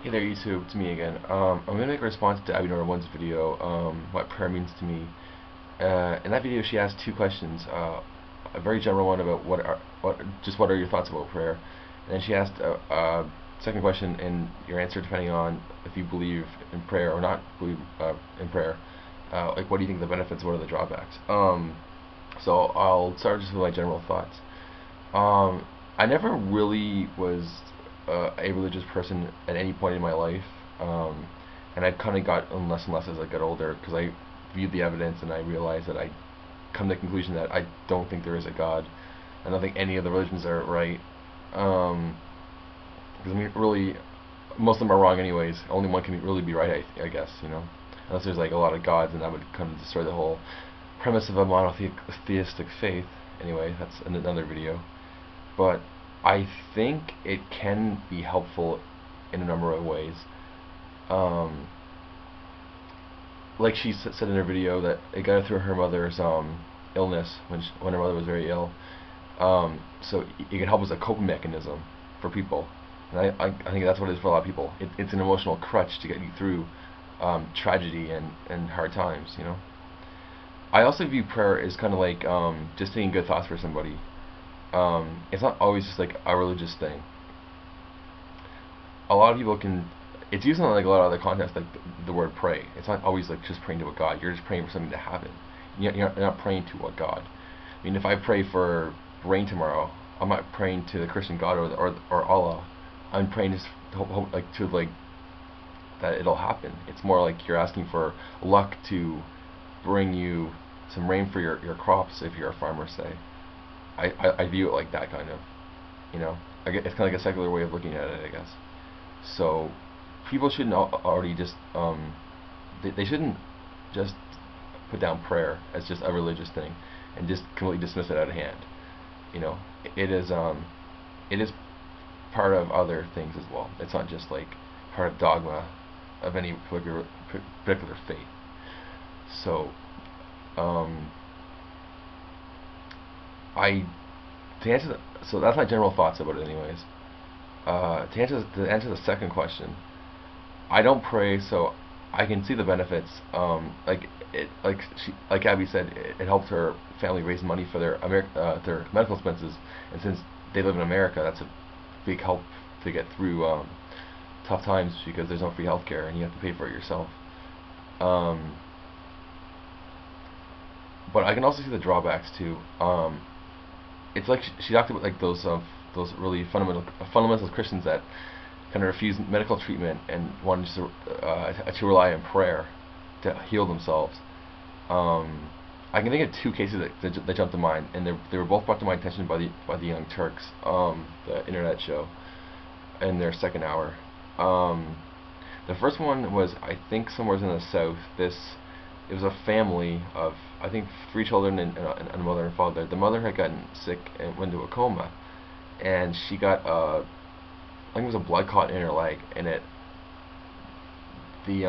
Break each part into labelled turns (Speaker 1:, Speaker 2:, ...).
Speaker 1: Hey there, YouTube. It's me again. I'm gonna make a response to abbynormalOne's video, what prayer means to me. In that video, she asked two questions. A very general one about what are your thoughts about prayer, and then she asked a second question, and your answer depending on if you believe in prayer or not believe in prayer. Like, what do you think the benefits? What are the drawbacks? So I'll start just with my general thoughts. I never really was a religious person at any point in my life, and I've kind of gotten less and less as I got older because I viewed the evidence and I realized that I come to the conclusion that I don't think there is a God. I don't think any of the religions are right. Because I mean, really, most of them are wrong anyways. Only one can really be right, I guess, unless there's like a lot of gods, and that would kind of destroy the whole premise of a monotheistic faith. Anyway, that's another video. But I think it can be helpful in a number of ways. Like she said in her video that it got her through her mother's illness when her mother was very ill. So it can help as a coping mechanism for people, and I think that's what it is for a lot of people. It's an emotional crutch to get you through tragedy and hard times. I also view prayer as kind of like just saying good thoughts for somebody. It's not always just like a religious thing. A lot of people can. It's used in like a lot of other contexts, like the word pray. It's not always like just praying to a God. You're just praying for something to happen. You're not praying to a God. I mean, if I pray for rain tomorrow, I'm not praying to the Christian God or Allah. I'm praying just to hope like that it'll happen. It's more like you're asking for luck to bring you some rain for your crops if you're a farmer, say. I view it like that kind of, it's kind of like a secular way of looking at it, I guess. So people shouldn't already just they shouldn't just put down prayer as just a religious thing and just completely dismiss it out of hand. It is part of other things as well. It's not just like part of dogma of any particular faith. So I to answer so that's my general thoughts about it, anyways. To answer the second question, I don't pray, so I can see the benefits. Like Abby said, it helps her family raise money for their medical expenses, and since they live in America, that's a big help to get through tough times because there's no free healthcare and you have to pay for it yourself. But I can also see the drawbacks too. It's like she talked about like those really fundamentalist Christians that kind of refuse medical treatment and wanted to rely on prayer to heal themselves. I can think of two cases that jumped to mind, and they were both brought to my attention by the Young Turks, the internet show, in their second hour. The first one was, I think, somewhere in the south. It was a family of, I think, 3 children and a mother and father. The mother had gotten sick and went into a coma, and she got I think it was a blood clot in her leg, and the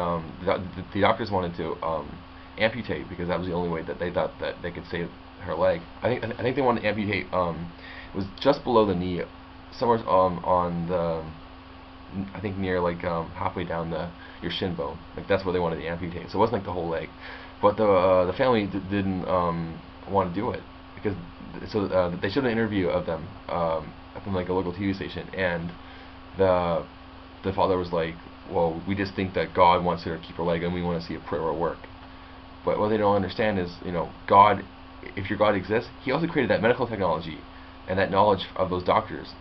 Speaker 1: doctors wanted to amputate because that was the only way that they thought that they could save her leg. I think they wanted to amputate. It was just below the knee, somewhere on the, I think near like halfway down your shin bone. Like that's where they wanted to amputate. So it wasn't like the whole leg, but the family didn't want to do it because they showed an interview of them from like a local TV station, and the father was like, well, we just think that God wants her to keep her leg and we want to see a prayer work. But what they don't understand is, God, if your God exists, He also created that medical technology and that knowledge of those doctors,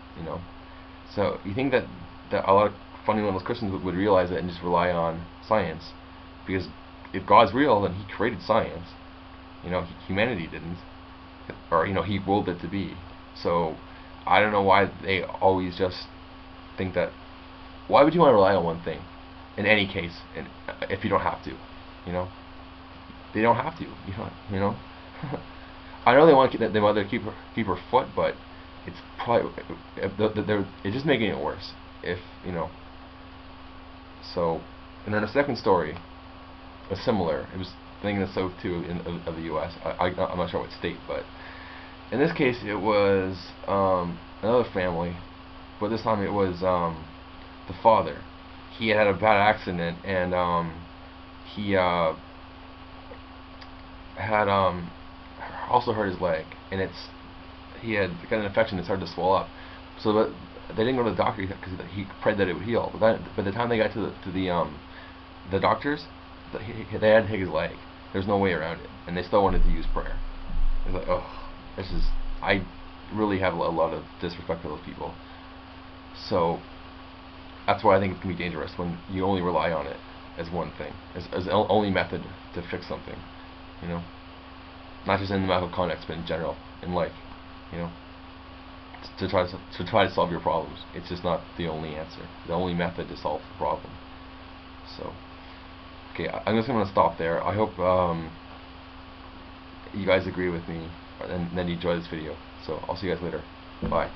Speaker 1: So you think that a lot of fundamentalist Christians would realize it and just rely on science, because if God's real, then He created science. Humanity didn't, or He willed it to be. So I don't know why they always just think that. Why would you want to rely on one thing in any case, and if you don't have to, They don't have to, I know they want their mother to keep her foot, but it's probably it's just making it worse. So, and then the second story was similar. It was I think in the south too of the U.S. I'm not sure what state, but in this case it was another family, but this time it was the father. he had a bad accident, and he had also hurt his leg, and he had got an infection that started to swell up. So that they didn't go to the doctor because he prayed that it would heal. But by the time they got to the doctors, they had to take his leg. There's no way around it, and they still wanted to use prayer. It's like, oh, I really have a lot of disrespect for those people. So that's why I think it can be dangerous when you only rely on it as one thing, as the only method to fix something. You know, not just in the medical context, but in general in life. You know, to try to solve your problems. It's just not the only answer, the only method to solve the problem. So, okay, I'm just going to stop there. I hope you guys agree with me and then you enjoy this video. So I'll see you guys later. Bye.